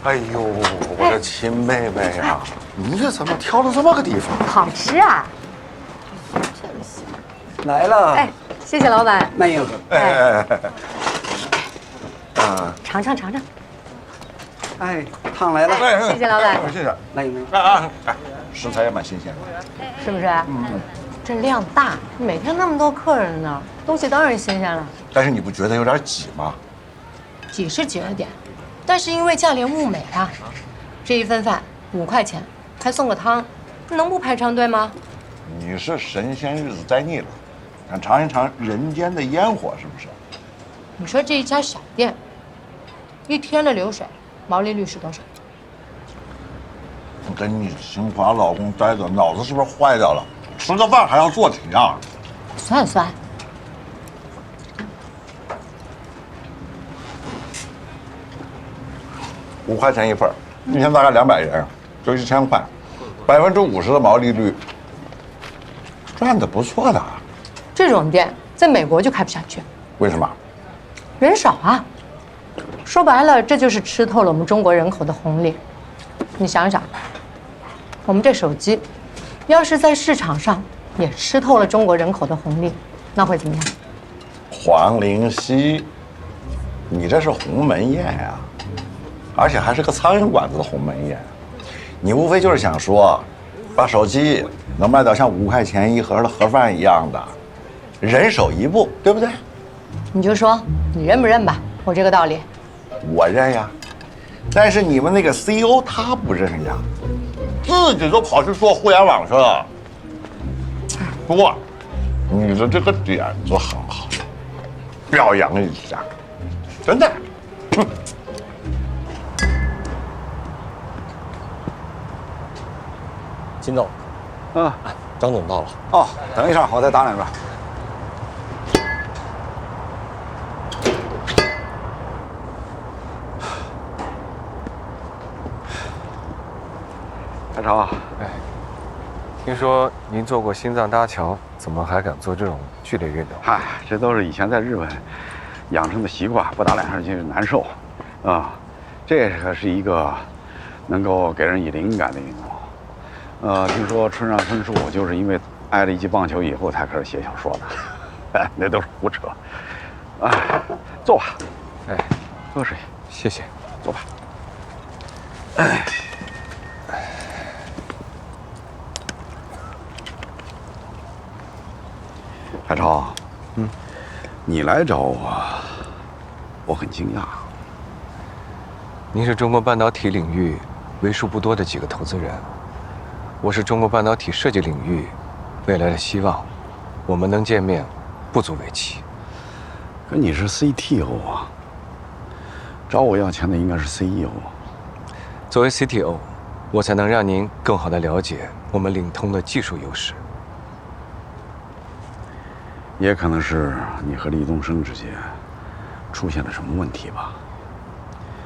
哎呦，我的亲妹妹呀，你这怎么挑了这么个地方？好吃啊！来了。哎，谢谢老板。慢用。尝尝尝尝。哎，汤来了。谢谢老板。谢谢。慢用。哎，食材也蛮新鲜的。是不是？这量大，每天那么多客人呢，东西当然新鲜了。但是你不觉得有点挤吗？挤是挤了点，但是因为价廉物美啊，这一份饭5块钱，还送个汤，能不排长队吗？你是神仙日子栽腻了，想尝一尝人间的烟火是不是？你说这一家小店，一天的流水毛利率是多少？跟你清华老公待着，脑子是不是坏掉了？吃个饭还要做题啊？算算。5块钱一份，一天大概200人，就1000块，50%的毛利率，赚的不错的。这种店在美国就开不下去，为什么？人少啊。说白了，这就是吃透了我们中国人口的红利。你想想，我们这手机，要是在市场上也吃透了中国人口的红利，那会怎么样？黄灵溪，你这是鸿门宴呀，而且还是个苍蝇馆子的鸿门宴。你无非就是想说，把手机能卖到像5块钱一盒的盒饭一样的，人手一部，对不对？你就说你认不认吧，我这个道理。我认呀，但是你们那个 CEO 他不认呀，自己都跑去做互联网去了。不过，你的这个点子很好，表扬一下，真的。金总，张总到了。哦，等一下，我再打两个。海潮，听说您做过心脏搭桥，怎么还敢做这种剧烈运动？嗨，这都是以前在日本养成的习惯，不打2下就难受，这可是一个能够给人以灵感的运动。听说村上春树就是因为挨了一记棒球以后才开始写小说的，那都是胡扯。坐吧，喝水，谢谢，坐吧。海潮，你来找我，我很惊讶。您是中国半导体领域为数不多的几个投资人，我是中国半导体设计领域未来的希望，我们能见面，不足为奇。可你是 CTO 啊，找我要钱的应该是 CEO。作为 CTO， 我才能让您更好地了解我们领通的技术优势。也可能是你和李东升之间出现了什么问题吧。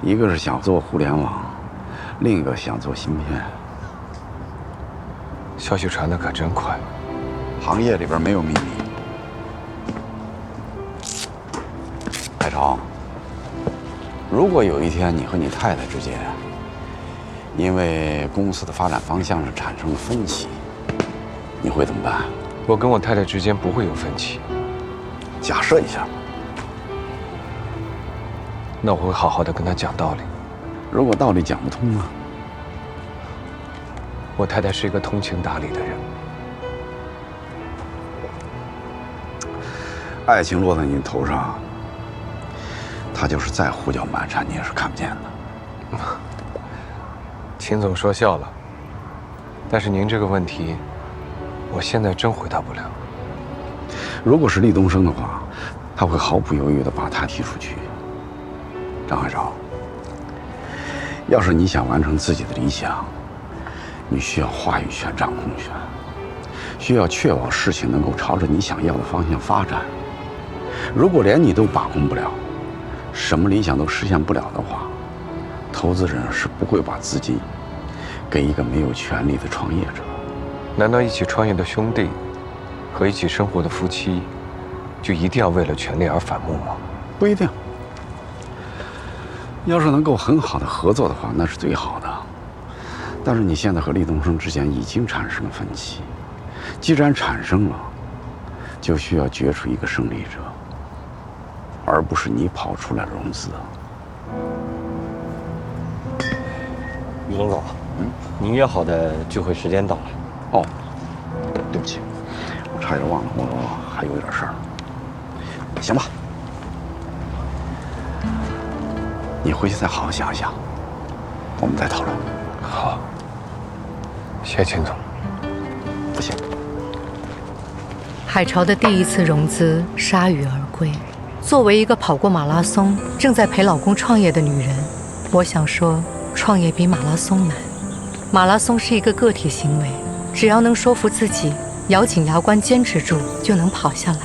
一个是想做互联网，另一个想做芯片。消息传得可真快，行业里边没有秘密。海潮，如果有一天你和你太太之间因为公司的发展方向上产生了分歧，你会怎么办？我跟我太太之间不会有分歧。假设一下，那我会好好的跟她讲道理。如果道理讲不通呢？我太太是一个通情达理的人，爱情落在你头上，她就是再胡搅蛮缠，你也是看不见的。秦总说笑了，但是您这个问题，我现在真回答不了。如果是厉东升的话，他会毫不犹豫地把他踢出去。张海潮，要是你想完成自己的理想，你需要话语权、掌控权，需要确保事情能够朝着你想要的方向发展。如果连你都把控不了，什么理想都实现不了的话，投资人是不会把资金给一个没有权利的创业者。难道一起创业的兄弟和一起生活的夫妻，就一定要为了权利而反目吗？不一定。要是能够很好的合作的话，那是最好的。但是你现在和厉东升之间已经产生了分歧，既然产生了，就需要决出一个胜利者，而不是你跑出来融资。于总，您约好的聚会时间到了。哦，对不起，我差点忘了，我还有点事儿。行吧，你回去再好好想一想，我们再讨论。好，谢谢秦总。不行。海潮的第一次融资铩羽而归。作为一个跑过马拉松、正在陪老公创业的女人，我想说，创业比马拉松难。马拉松是一个个体行为，只要能说服自己，咬紧牙关坚持住，就能跑下来。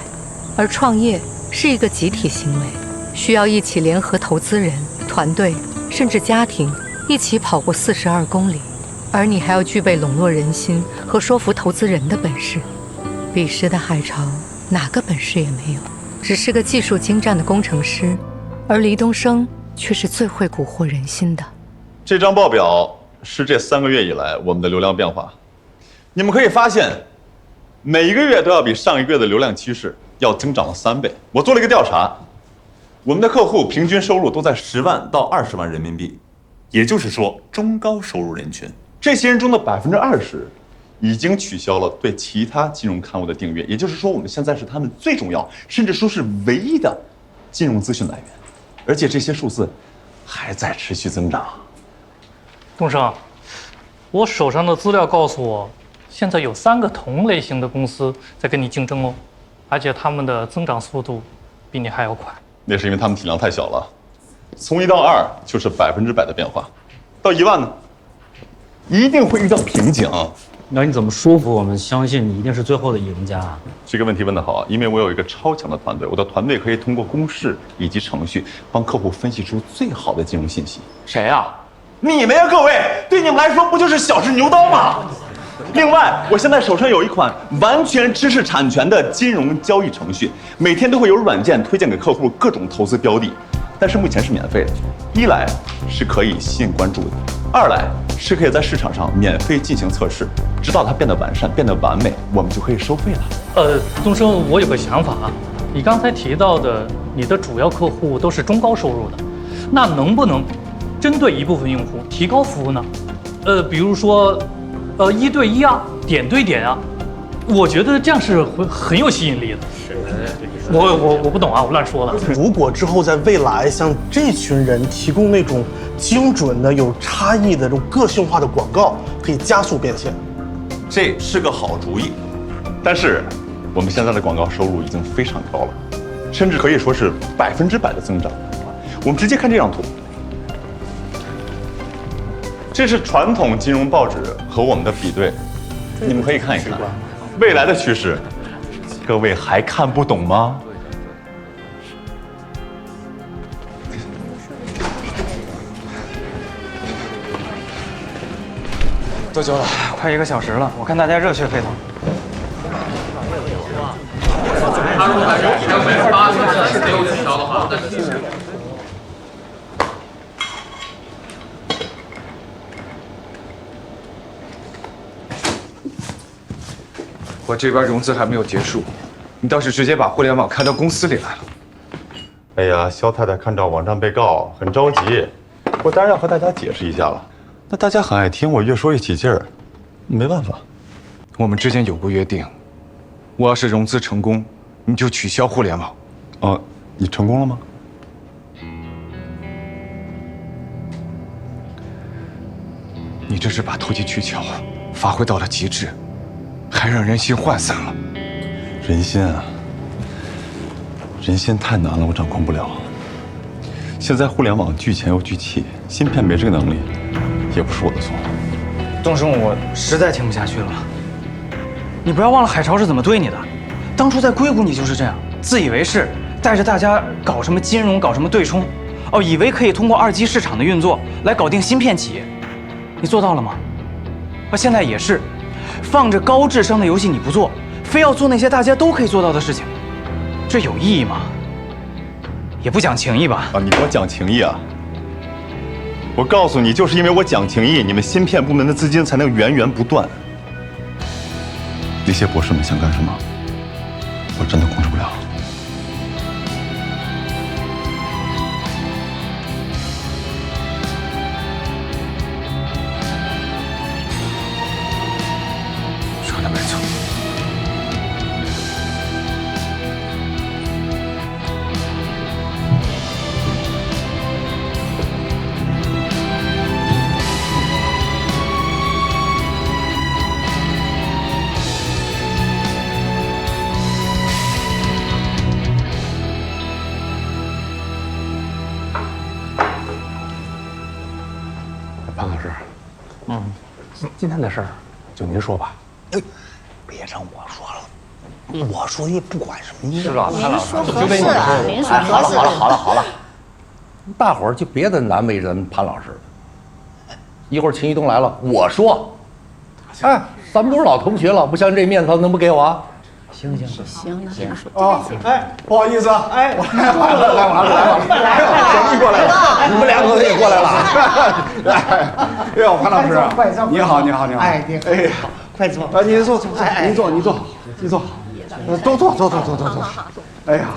而创业是一个集体行为，需要一起联合投资人、团队，甚至家庭，一起跑过42公里。而你还要具备笼络人心和说服投资人的本事。彼时的海潮哪个本事也没有，只是个技术精湛的工程师，而黎东升却是最会蛊惑人心的。这张报表是这3个月以来我们的流量变化，你们可以发现，每一个月都要比上一个月的流量趋势要增长了3倍。我做了一个调查，我们的客户平均收入都在10万到20万人民币，也就是说中高收入人群。这些人中的20%已经取消了对其他金融刊物的订阅，也就是说我们现在是他们最重要，甚至说是唯一的金融资讯来源，而且这些数字还在持续增长。东升，我手上的资料告诉我，现在有3个同类型的公司在跟你竞争哦，而且他们的增长速度比你还要快。那是因为他们体量太小了，从1到2就是100%的变化，到1万呢，一定会遇到瓶颈。那你怎么说服我们相信你一定是最后的赢家啊？这个问题问得好，因为我有一个超强的团队，我的团队可以通过公式以及程序帮客户分析出最好的金融信息。谁啊？你们呀，各位，对你们来说不就是小试牛刀吗？另外，我现在手上有一款完全知识产权的金融交易程序，每天都会有软件推荐给客户各种投资标的，但是目前是免费的。一来是可以吸引关注的，二来是可以在市场上免费进行测试，直到它变得完善、变得完美，我们就可以收费了。东升，我有个想法啊，你刚才提到的，你的主要客户都是中高收入的，那能不能针对一部分用户提高服务呢？比如说，1对1啊，点对点啊，我觉得这样是会很有吸引力的。我不懂啊，我乱说了。如果之后在未来向这群人提供那种精准的、有差异的这种个性化的广告，可以加速变现。这是个好主意，但是我们现在的广告收入已经非常高了，甚至可以说是100%的增长。我们直接看这张图，这是传统金融报纸和我们的比对，你们可以看一看未来的趋势。各位还看不懂吗？多久了？快1个小时了，我看大家热血沸腾。我这边融资还没有结束，你倒是直接把互联网开到公司里来了。哎呀，肖太太看到网站被告很着急，我当然要和大家解释一下了。那大家很爱听，我越说越起劲儿，没办法。我们之间有过约定，我要是融资成功，你就取消互联网。哦，你成功了吗？你这是把投机取巧发挥到了极致，还让人心涣散了。人心啊，人心太难了，我掌控不了。现在互联网聚钱又聚气，芯片没这个能力，也不是我的错。东升，我实在听不下去了。你不要忘了海潮是怎么对你的。当初在硅谷你就是这样，自以为是，带着大家搞什么金融，搞什么对冲，哦，以为可以通过2级市场的运作来搞定芯片企业。你做到了吗？现在也是，放着高智商的游戏你不做，非要做那些大家都可以做到的事情，这有意义吗？也不讲情义吧？啊，你给我讲情义啊！我告诉你，就是因为我讲情义，你们芯片部门的资金才能源源不断。那些博士们想干什么，我真的控制不了。说的没错。潘老师，今天的事儿就您说吧。别让我说了，我说也不管什么。是啊，潘老师，就这是啊，您说合适。好了，大伙儿就别再难为咱们潘老师了。一会儿秦一东来了，我说，哎，咱们都是老同学了，不像这面子能不给我啊？行，那您说。哦，哎，不好意思啊，哎，来，小丽过来了，你们两个也过来了。来，哎呦，潘老师，你好。哎，好，快坐。您坐，您坐，都坐。哎呀，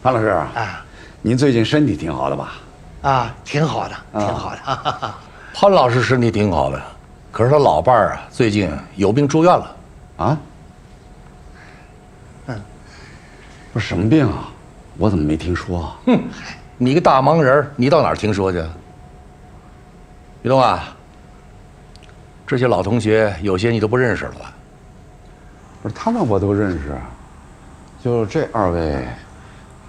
潘老师啊，您最近身体挺好的吧？啊，挺好的。潘老师身体挺好的，可是他老伴儿啊，最近有病住院了。啊？不是什么病啊？我怎么没听说啊？你个大忙人，你到哪儿听说去？于东啊，这些老同学有些你都不认识了吧？不是他们我都认识，就这二位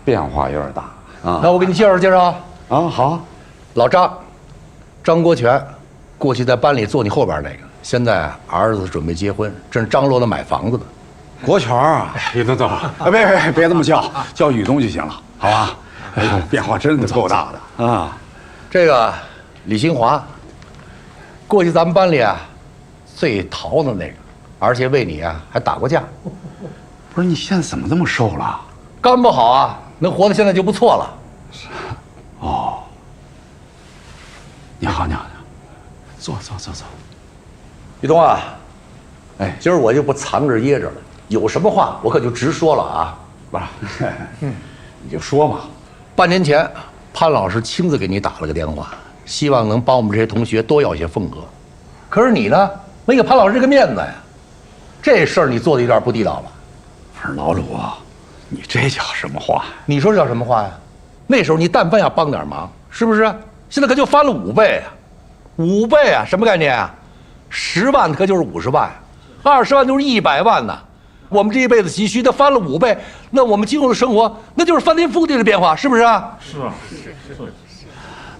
变化有点大啊。那我给你介绍。啊，好。老张国权，过去在班里坐你后边那个，现在儿子准备结婚，正张罗着买房子呢。国权啊，于东总，别这么叫宇东就行了，好吧？哎呦，变化真的够大的啊！这个李新华，过去咱们班里啊最淘的那个，而且为你啊还打过架。不是你现在怎么这么瘦了？肝不好啊，能活到现在就不错了。哦，你好，坐。于东啊，哎，今儿我就不藏着掖着了，有什么话我可就直说了啊。不是，你就说嘛。半年前，潘老师亲自给你打了个电话，希望能帮我们这些同学多要些份额。可是你呢，没给潘老师这个面子呀，这事儿你做的有点不地道了。不是老鲁啊，你这叫什么话？你说这叫什么话呀？那时候你但凡要帮点忙，是不是？现在可就翻了5倍啊！5倍啊，什么概念啊？10万可就是50万，20万就是100万呢。我们这一辈子急需，它翻了5倍，那我们今后的生活那就是翻天覆地的变化，是不是啊？是啊，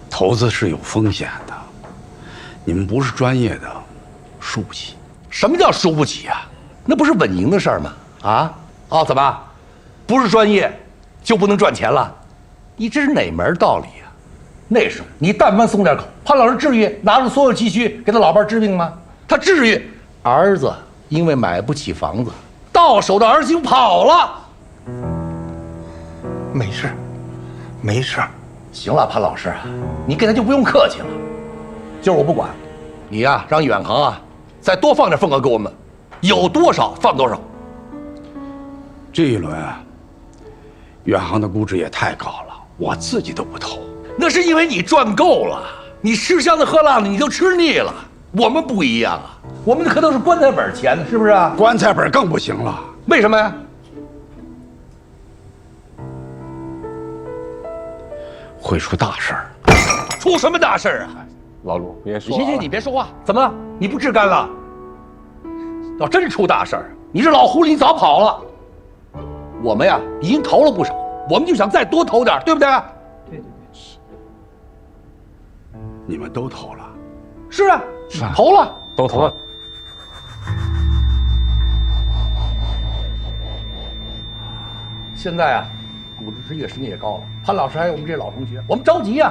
投资是有风险的，你们不是专业的，输不起。什么叫输不起啊？那不是稳赢的事儿吗？怎么，不是专业就不能赚钱了？你这是哪门道理啊？那时候你但凡松点口，潘老师至于拿出所有积蓄给他老伴治病吗？他至于？儿子因为买不起房子，到手的儿媳妇跑了。没事。行了，潘老师，你跟他就不用客气了。今儿我不管，你呀，让远航啊再多放点份额给我们，有多少放多少。这一轮，远航的估值也太高了，我自己都不投。那是因为你赚够了，你吃香的喝辣的，你都吃腻了。我们不一样啊，我们可都是棺材本钱，是不是啊？棺材本更不行了，为什么呀？会出大事儿。出什么大事儿啊？老鲁，别说。行，你别说话。怎么了？你不治肝了？要真出大事儿，你这老狐狸你早跑了。我们呀已经投了不少，我们就想再多投点，对不对？对。你们都投了？是啊，投了，都投了。现在啊，股市越升越高了。潘老师还有我们这些老同学，我们着急呀。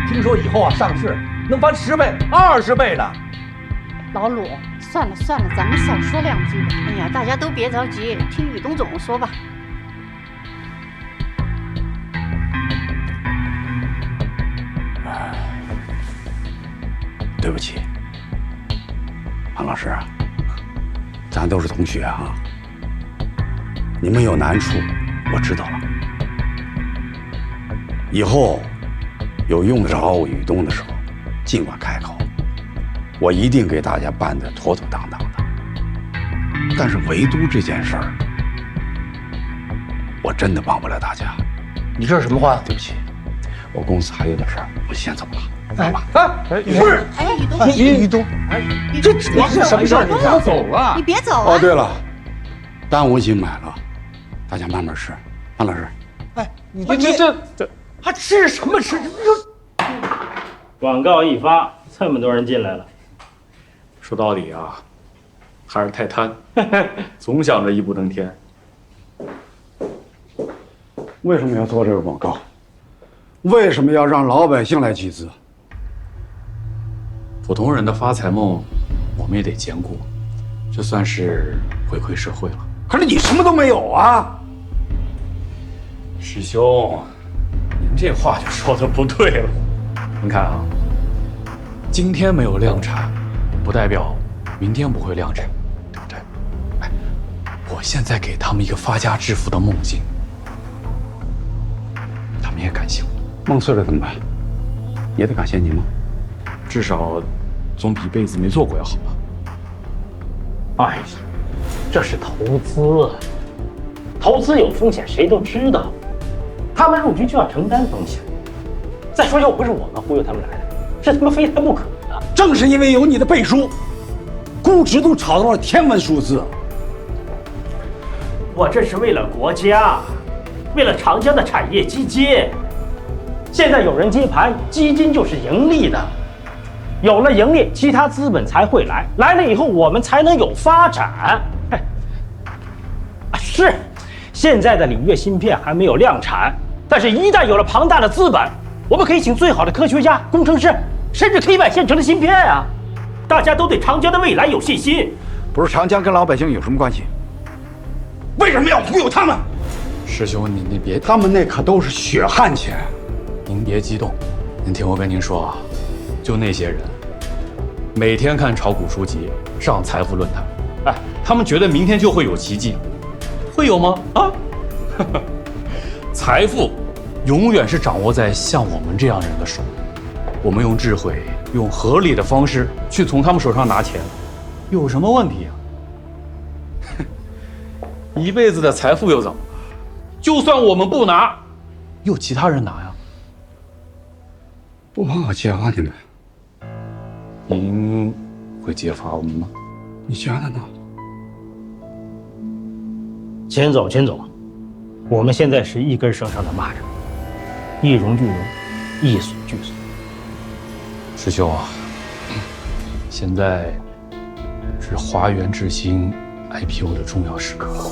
听说以后啊上市能翻10倍、20倍呢。老鲁，算了，咱们少说2句吧。哎呀，大家都别着急，听宇东总说吧。对不起，潘老师，咱都是同学啊，你们有难处，我知道了。以后有用得着雨东的时候，尽管开口，我一定给大家办得妥妥当当的。但是唯独这件事儿，我真的帮不了大家。你这是什么话？对不起，我公司还有点事儿，我先走了。哎，不是，雨东，这是什么事儿？你不要走啊！你别走啊！哦，对了，单我已经买了，大家慢慢吃。潘老师，哎，你这还吃什么吃？广告一发，这么多人进来了。说到底啊，还是太贪，总想着一步登天。为什么要做这个广告？为什么要让老百姓来集资？普通人的发财梦，我们也得兼顾，这算是回馈社会了。可是你什么都没有啊！师兄，您这话就说的不对了。您看啊，今天没有量产，不代表明天不会量产，对不对？哎，我现在给他们一个发家致富的梦境，他们也感谢我。梦碎了怎么办？也得感谢你吗？至少总比一辈子没做过要好吧？哎呀，这是投资，投资有风险，谁都知道。他们入局就要承担风险。再说又不是我们忽悠他们来的，是他们非来不可的。正是因为有你的背书，估值都炒到了天文数字。我这是为了国家，为了长江的产业基金。现在有人接盘，基金就是盈利的。有了盈利，其他资本才会来，来了以后我们才能有发展。是，现在的里约芯片还没有量产，但是一旦有了庞大的资本，我们可以请最好的科学家、工程师，甚至可以买现成的芯片啊！大家都对长江的未来有信心。不是长江跟老百姓有什么关系？为什么要忽悠他们？师兄，你别，他们那可都是血汗钱。您别激动，您听我跟您说啊，就那些人，每天看炒股书籍，上财富论坛，哎，他们觉得明天就会有奇迹，会有吗？啊，财富永远是掌握在像我们这样人的手，我们用智慧，用合理的方式去从他们手上拿钱，有什么问题啊？一辈子的财富又怎么了？就算我们不拿，有其他人拿呀。不怕我揭发你们？您会揭发我们吗？你觉得呢？钱总，我们现在是一根绳上的蚂蚱，一荣俱荣，一损俱损。师兄啊，现在是华源智新 IPO 的重要时刻，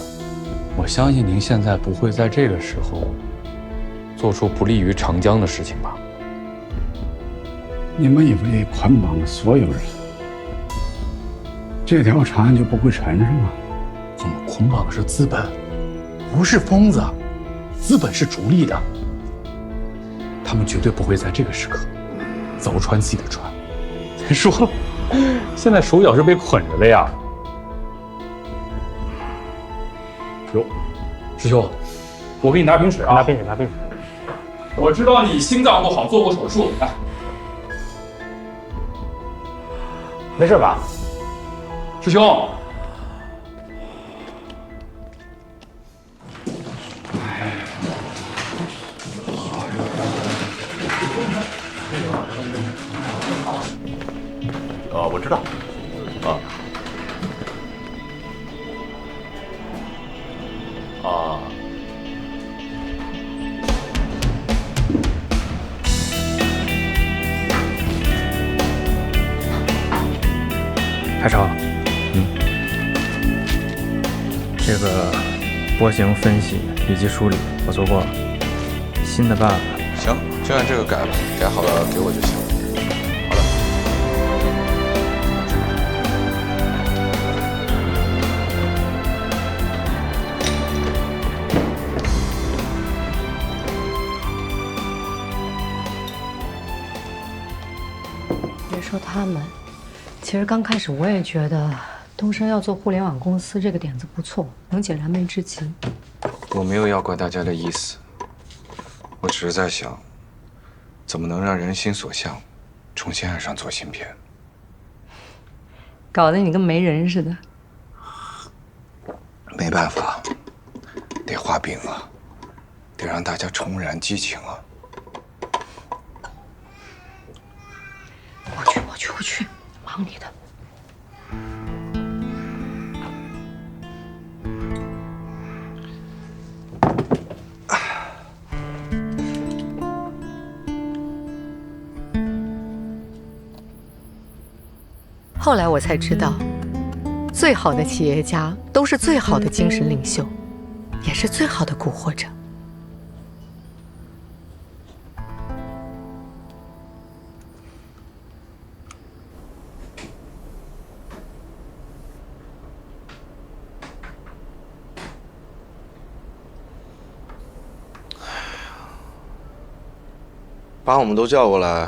我相信您现在不会在这个时候做出不利于长江的事情吧？你们以为捆绑了所有人，这条船就不会沉是吗？我们捆绑的是资本，不是疯子，资本是逐利的，他们绝对不会在这个时刻走穿自己的船。再说了，现在手脚是被捆着的呀。哟，师兄，我给你拿瓶水啊，拿瓶水。我知道你心脏不好，做过手术，来。没事吧，师兄？我知道，海潮，这个波形分析以及梳理我做过了，新的办法。行，就按这个改吧，改好了给我就行。好的。别说他们，其实刚开始我也觉得东升要做互联网公司这个点子不错，能解燃眉之急。我没有要怪大家的意思，我只是在想，怎么能让人心所向，重新爱上做芯片。搞得你跟没人似的。没办法，得画饼啊，得让大家重燃激情啊。我去，忙你的。后来我才知道，最好的企业家都是最好的精神领袖，也是最好的蛊惑者。把我们都叫过来，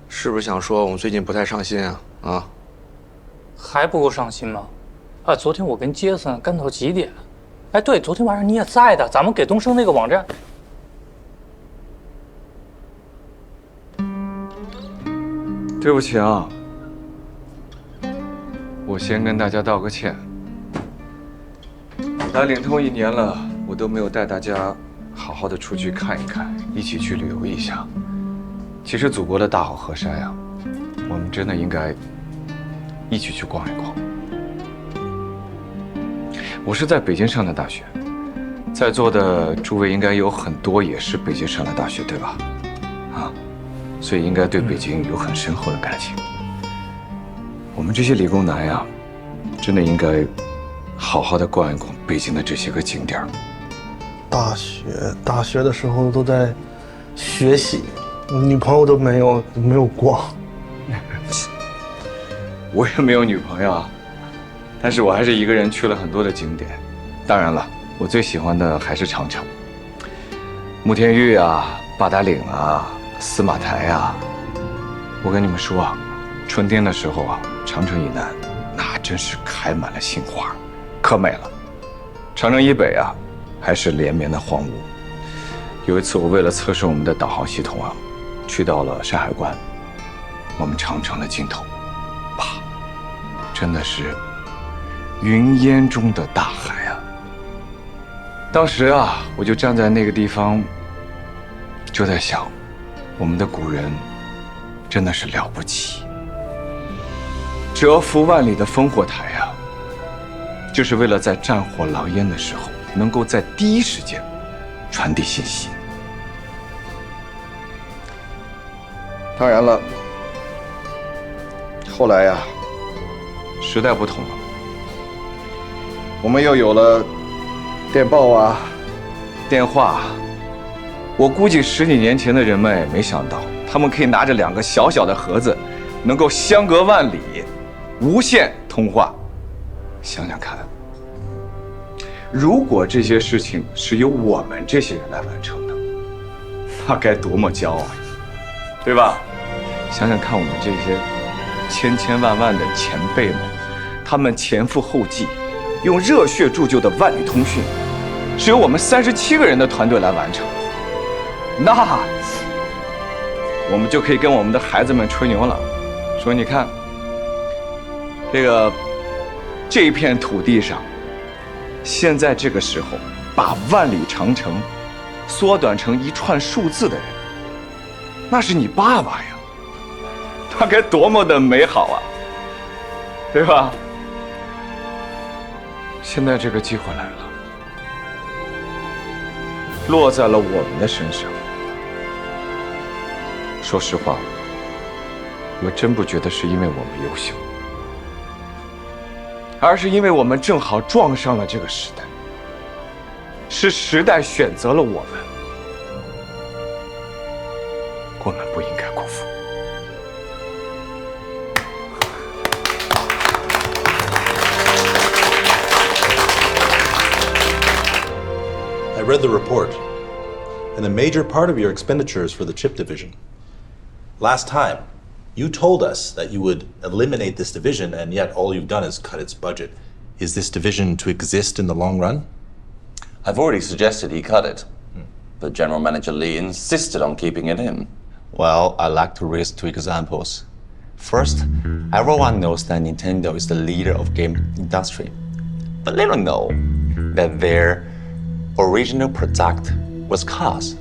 是不是想说我们最近不太上心啊？啊？还不够上心吗？啊，昨天我跟杰森干到几点？哎，对，昨天晚上你也在的，咱们给东升那个网站。对不起啊，我先跟大家道个歉。来领通1年了，我都没有带大家好好的出去看一看，一起去旅游一下。其实祖国的大好河山呀，我们真的应该一起去逛一逛。我是在北京上的大学，在座的诸位应该有很多也是北京上的大学，对吧？啊，所以应该对北京有很深厚的感情。我们这些理工男呀，真的应该好好的逛一逛北京的这些个景点。大学的时候都在学习，女朋友都没有逛。我也没有女朋友啊，但是我还是一个人去了很多的景点。当然了，我最喜欢的还是长城、慕田峪啊、八达岭啊、司马台啊。我跟你们说啊，春天的时候啊，长城以南那真是开满了杏花，可美了。长城以北啊，还是连绵的荒芜。有一次，我为了测试我们的导航系统啊，去到了山海关，我们长城的尽头，啪，真的是云烟中的大海啊！当时啊，我就站在那个地方，就在想，我们的古人真的是了不起，蛰伏万里的烽火台啊，就是为了在战火狼烟的时候，能够在第一时间传递信息。当然了，后来呀，时代不同了，我们又有了电报啊、电话。我估计10几年前的人们也没想到，他们可以拿着2个小小的盒子，能够相隔万里，无线通话。想想看，如果这些事情是由我们这些人来完成的，那该多么骄傲呀，对吧？想想看，我们这些千千万万的前辈们，他们前赴后继，用热血铸就的万里通讯，是由我们37个人的团队来完成。那我们就可以跟我们的孩子们吹牛了，说你看，这片土地上，现在这个时候把万里长城缩短成一串数字的人，那是你爸爸呀，那该多么的美好啊，对吧？现在这个机会来了，落在了我们的身上。说实话，我真不觉得是因为我们优秀，而是因为我们正好撞上了这个时代，是时代选择了我们，我们不应该辜负。I read the report, and a major part of your expenditures for the chip division. Last time, You told us that you would eliminate this division, and yet all you've done is cut its budget. Is this division to exist in the long run? I've already suggested he cut it, but General Manager Lee insisted on keeping it in. Well, I'd like to raise 2 examples. First, everyone knows that Nintendo is the leader of game industry, but they don't know that their original product was cars.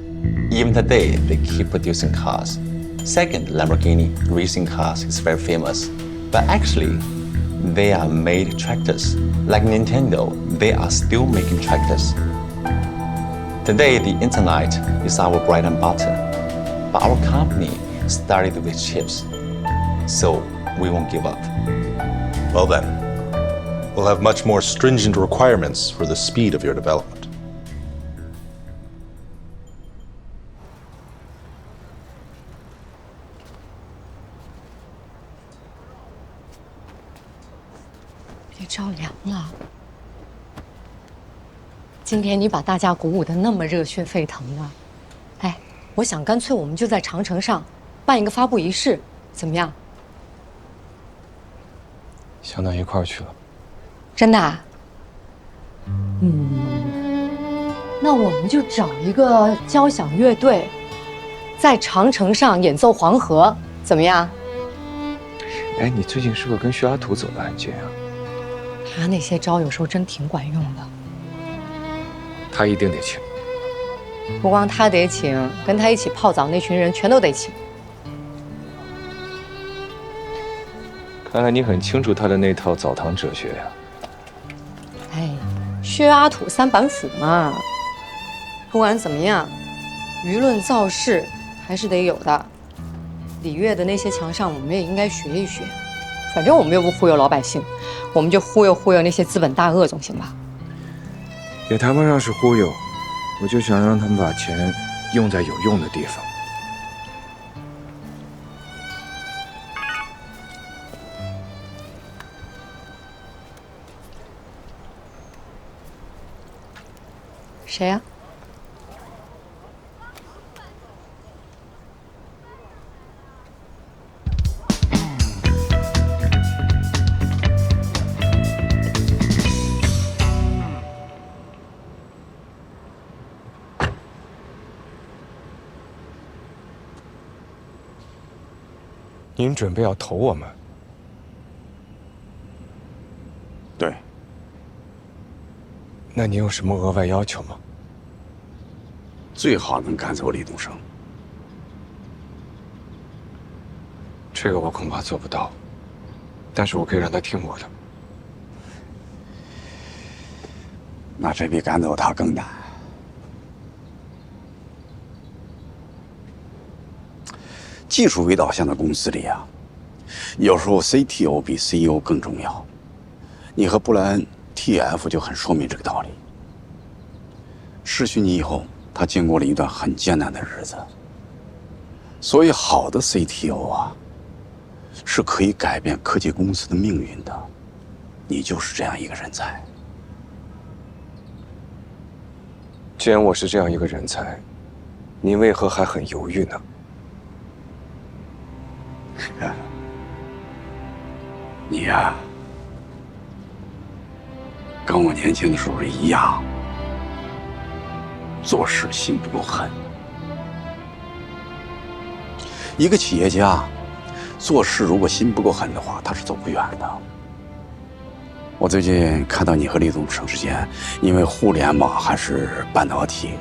Even today, they keep producing cars. Second, Lamborghini racing cars is very famous, but actually, they are made tractors. Like Nintendo, they are still making tractors. Today, the internet is our bread and butter, but our company started with chips, so we won't give up. Well then, we'll have much more stringent requirements for the speed of your development. 别着凉了。今天你把大家鼓舞得那么热血沸腾了，哎，我想干脆我们就在长城上办一个发布仪式，怎么样？想到一块儿去了。真的啊？那我们就找一个交响乐队，在长城上演奏《黄河》，怎么样？哎，你最近是不是跟徐阿土走得很近啊？他那些招有时候真挺管用的。他一定得请。不光他得请，跟他一起泡澡那群人全都得请。看来你很清楚他的那套澡堂哲学呀。哎，薛阿土三板斧嘛。不管怎么样，舆论造势还是得有的。礼乐的那些强项，我们也应该学一学。反正我们又不忽悠老百姓，我们就忽悠那些资本大鳄总行吧？也谈不上是忽悠，我就想让他们把钱用在有用的地方。谁呀？您准备要投我们？对。那您有什么额外要求吗？最好能赶走李东升。这个我恐怕做不到，但是我可以让他听我的。那这比赶走他更难。技术为导向的公司里啊，有时候 CTO 比 CEO 更重要。你和布莱恩 TF 就很说明这个道理。失去你以后，他经过了一段很艰难的日子。所以好的 CTO 啊，是可以改变科技公司的命运的。你就是这样一个人才。既然我是这样一个人才，您为何还很犹豫呢？你呀，跟我年轻的时候一样，做事心不够狠。一个企业家做事如果心不够狠的话，他是走不远的。我最近看到你和李东升之间因为互联网还是半导体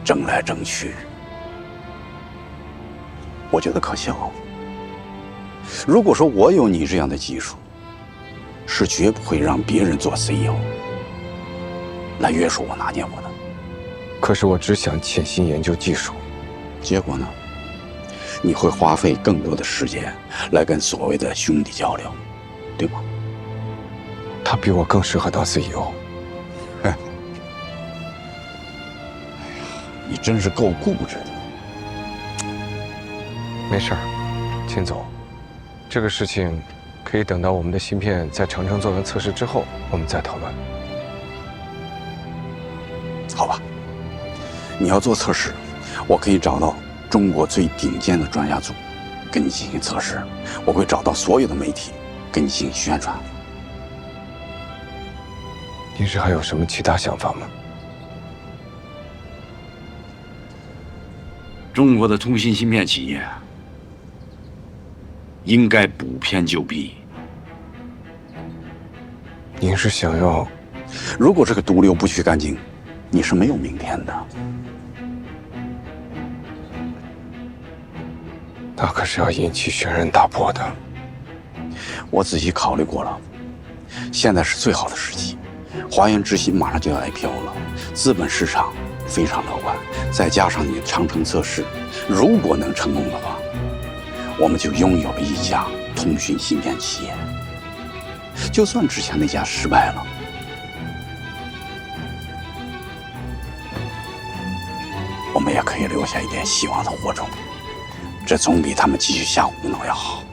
争来争去，我觉得可笑。如果说我有你这样的技术，是绝不会让别人做 CEO 来约束我、拿捏我的。可是我只想潜心研究技术，结果呢？你会花费更多的时间来跟所谓的兄弟交流，对吗？他比我更适合当 CEO。哎呀，你真是够固执的。没事儿，秦总，这个事情可以等到我们的芯片在长城做完测试之后，我们再讨论。好吧，你要做测试，我可以找到中国最顶尖的专家组，跟你进行测试，我会找到所有的媒体跟你进行宣传。您是还有什么其他想法吗？中国的通信芯片企业应该补片就弊。您是想要？如果这个毒瘤不去干净，你是没有明天的。那可是要引起轩然大波的。我仔细考虑过了，现在是最好的时机。华源之心马上就要 IPO 了，资本市场非常乐观，再加上你的长城测试，如果能成功的话，我们就拥有了一家通讯芯片企业。就算之前那家失败了，我们也可以留下一点希望的火种，这总比他们继续瞎胡闹要好。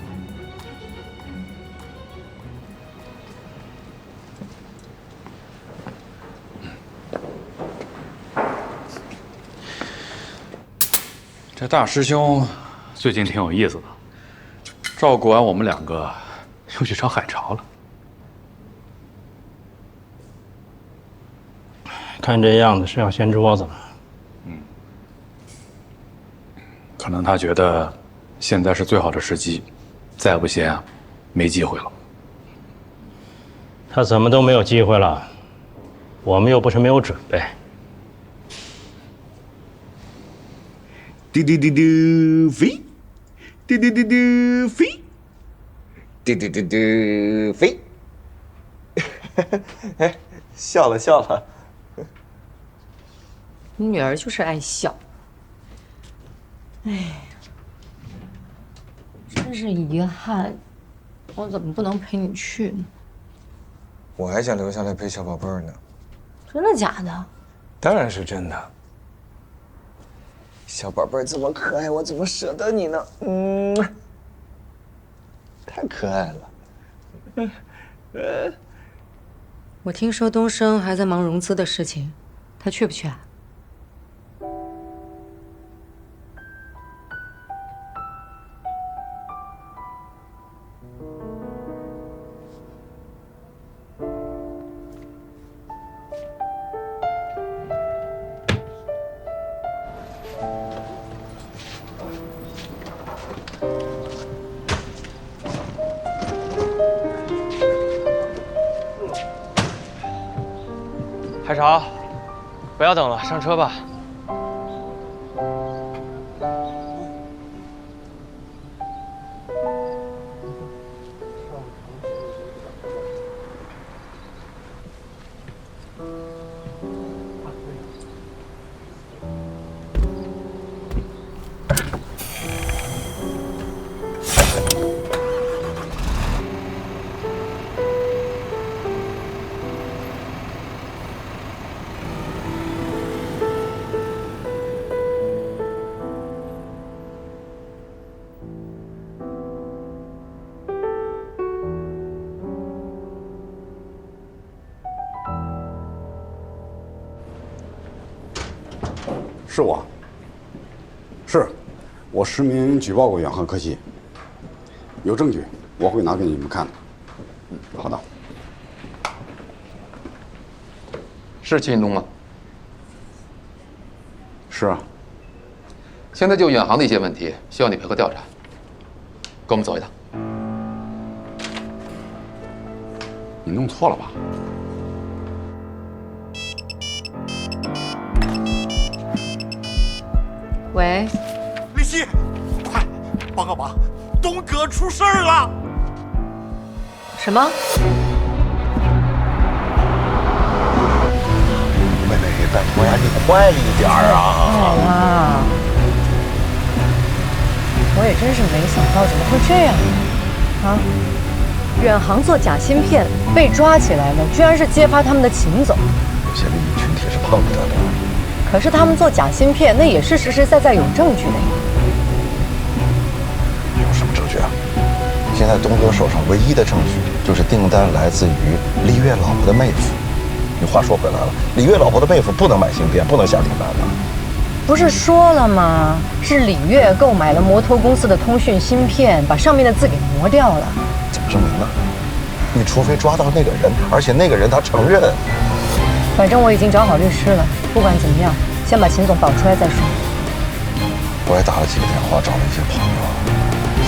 这大师兄最近挺有意思的，照顾完我们两个，又去找海潮了。看这样子是要掀桌子了。可能他觉得现在是最好的时机，再不掀啊，没机会了。他怎么都没有机会了，我们又不是没有准备。嘟嘟嘟嘟飞，嘟嘟嘟嘟飞，嘟嘟嘟嘟飞。哎，笑了笑了。你女儿就是爱笑。哎，真是遗憾，我怎么不能陪你去呢？我还想留下来陪小宝贝儿呢。真的假的？当然是真的。小宝贝儿这么可爱，我怎么舍得你呢？太可爱了。我听说东升还在忙融资的事情，他去不去啊？海潮，不要等了，上车吧。是我，我实名举报过远航科技，有证据我会拿给你们看的。好的。是秦东吗？是啊。现在就远航的一些问题，需要你配合调查。跟我们走一趟。你弄错了吧？喂，林夕，快帮个忙，东哥出事儿了！什么？妹妹，拜托呀，你快一点啊！好啦，我也真是没想到，怎么会这样啊？远航做假芯片被抓起来了，居然是揭发他们的秦总。有些利益群体是碰不得的。可是他们做假芯片，那也是实实在在有证据的呀。有什么证据啊？现在东哥手上唯一的证据就是订单来自于李月老婆的妹夫。你话说回来了，李月老婆的妹夫不能买芯片，不能下订单的。不是说了吗？是李月购买了摩托公司的通讯芯片，把上面的字给磨掉了。怎么证明呢？你除非抓到那个人，而且那个人他承认。反正我已经找好律师了，不管怎么样，先把秦总保出来再说。我也打了几个电话，找了一些朋友，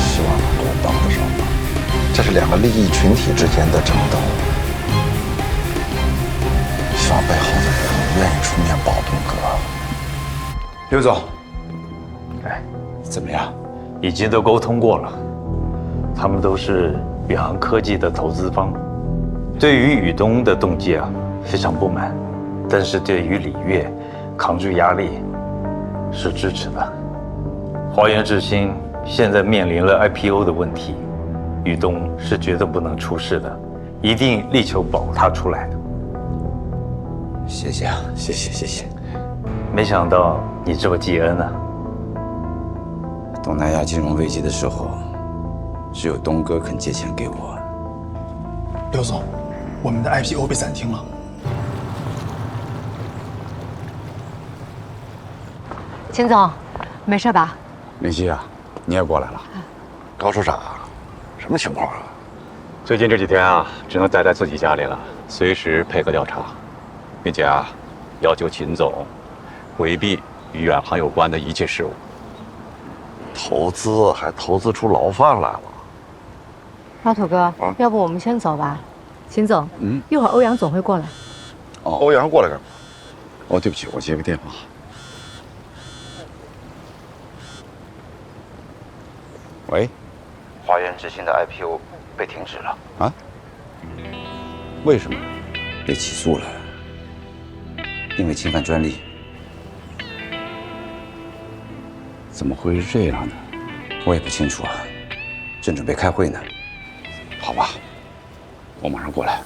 希望能给我帮得上忙。这是两个利益群体之间的争斗，希望背后的人愿意出面保东哥。刘总，哎，怎么样？已经都沟通过了，他们都是宇航科技的投资方，对于宇东的动机非常不满，但是对于李月扛住压力是支持的。华源智新现在面临了 IPO 的问题，宇东是绝对不能出事的，一定力求保他出来的。谢谢啊，谢谢。没想到你这么记恩啊！东南亚金融危机的时候，只有东哥肯借钱给我。刘总，我们的 IPO 被暂停了。秦总，没事吧？林夕啊，你也过来了。高处长，什么情况啊？最近这几天只能待在自己家里了，随时配合调查，并且要求秦总回避与远航有关的一切事务。投资还投资出牢饭来了。老土哥，要不我们先走吧？秦总，一会儿欧阳总会过来。哦，欧阳过来干嘛？哦，对不起，我接个电话。喂，华源智新的 IPO 被停止了啊？为什么？被起诉了，因为侵犯专利。怎么会是这样呢？我也不清楚正准备开会呢。好吧，我马上过来。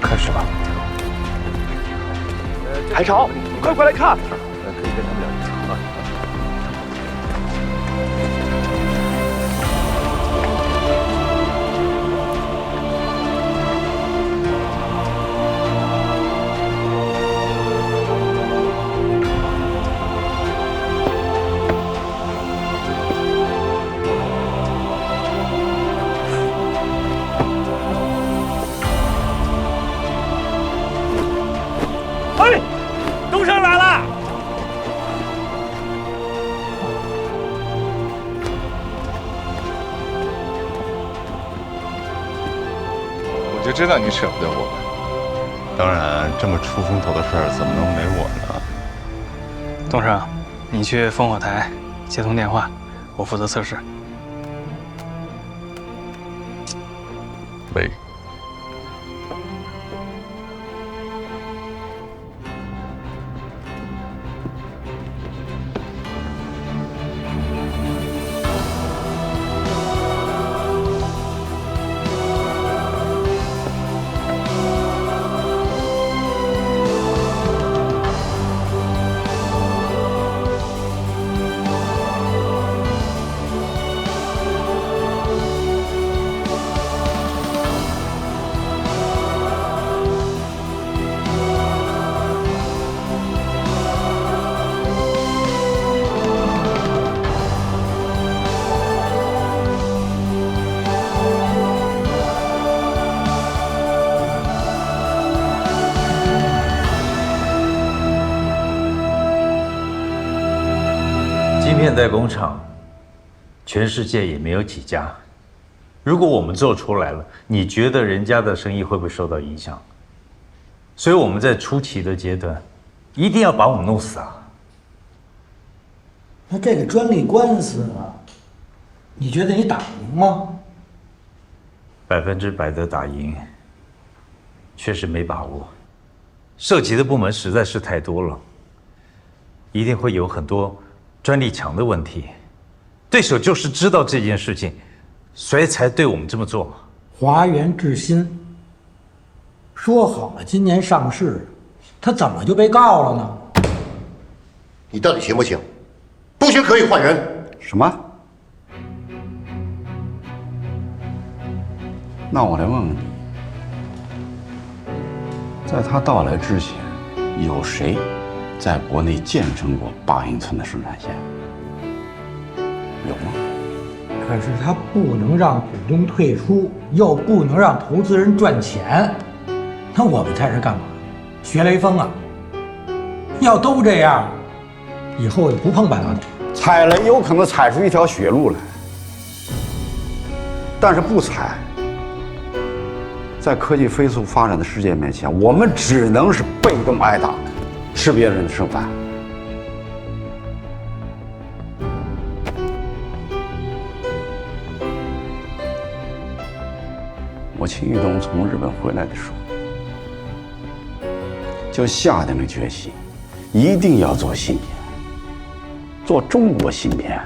开始吧。海潮，你快过来看！哎，东升来了！我就知道你舍不得我。当然，这么出风头的事儿怎么能没我呢？东升，你去烽火台接通电话，我负责测试。喂。晶片代工厂，全世界也没有几家。如果我们做出来了，你觉得人家的生意会不会受到影响？所以我们在初期的阶段，一定要把我们弄死啊！那这个专利官司你觉得你打赢吗？100%的打赢，确实没把握。涉及的部门实在是太多了，一定会有很多专利强的问题，对手就是知道这件事情，所以才对我们这么做。华源智新说好了今年上市，他怎么就被告了呢？你到底行不行？不行可以换人。什么？那我来问问你，在他到来之前，有谁在国内建成过8英寸的生产线？有吗？可是他不能让股东退出，又不能让投资人赚钱，那我们在这干嘛？学雷锋啊！要都这样，以后也不碰半导体。踩雷有可能踩出一条血路来，但是不踩，在科技飞速发展的世界面前，我们只能是被动挨打，吃别人的剩饭。我秦玉东从日本回来的时候，就下定了决心，一定要做芯片，做中国芯片。